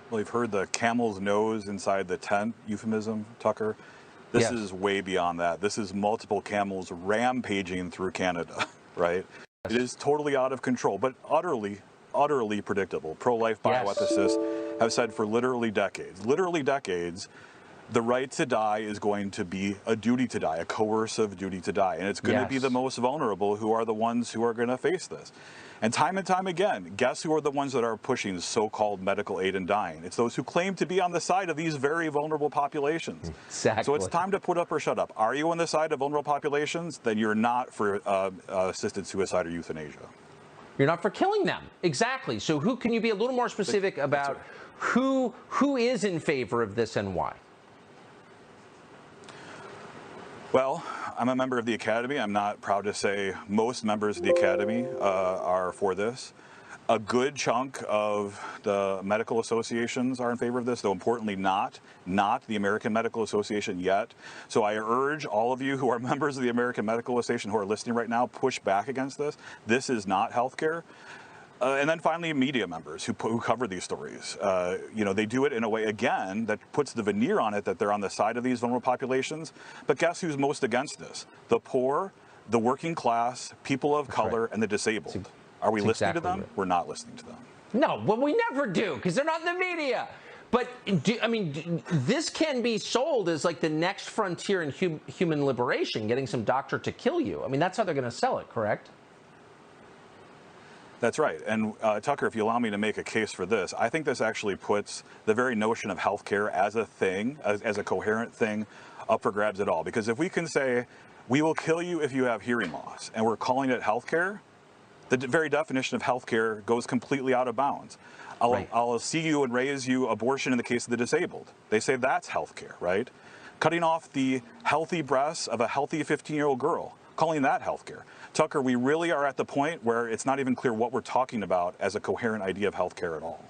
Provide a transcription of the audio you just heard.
Well, you've heard the camel's nose inside the tent euphemism, Tucker. This Yes. is way beyond that. This is multiple camels rampaging through Canada, right? It is totally out of control, but utterly predictable. Pro-life Yes. bioethicists have said for literally decades, the right to die is going to be a duty to die, a coercive duty to die. And it's going to be the Yes. most vulnerable who are the ones who are going to face this. And time again, guess who are the ones that are pushing so-called medical aid in dying? It's those who claim to be on the side of these very vulnerable populations. Exactly. So it's time to put up or shut up. Are you on the side of vulnerable populations? Then you're not for assisted suicide or euthanasia. You're not for killing them. Exactly. So who can you be a little more specific about who is in favor of this and why? Well, I'm a member of the Academy. I'm not proud to say most members of the Academy are for this. A good chunk of the medical associations are in favor of this, though importantly not the American Medical Association yet. So I urge all of you who are members of the American Medical Association who are listening right now, push back against this. This is not healthcare. And then finally, media members who cover these stories. They do it in a way, again, that puts the veneer on it that they're on the side of these vulnerable populations. But guess who's most against this? The poor, the working class, people of color, and the disabled. Are we listening to them? We're not listening to them. No, well, we never do, because they're not in the media. But, this can be sold as like the next frontier in human liberation, getting some doctor to kill you. I mean, that's how they're going to sell it, correct? That's right. And Tucker, if you allow me to make a case for this, I think this actually puts the very notion of healthcare as a thing, as a coherent thing, up for grabs at all. Because if we can say, we will kill you if you have hearing loss, and we're calling it healthcare, the very definition of healthcare goes completely out of bounds. I'll see you and raise you abortion in the case of the disabled. They say that's healthcare, right? Cutting off the healthy breasts of a healthy 15-year-old girl, calling that healthcare. Tucker, we really are at the point where it's not even clear what we're talking about as a coherent idea of healthcare at all.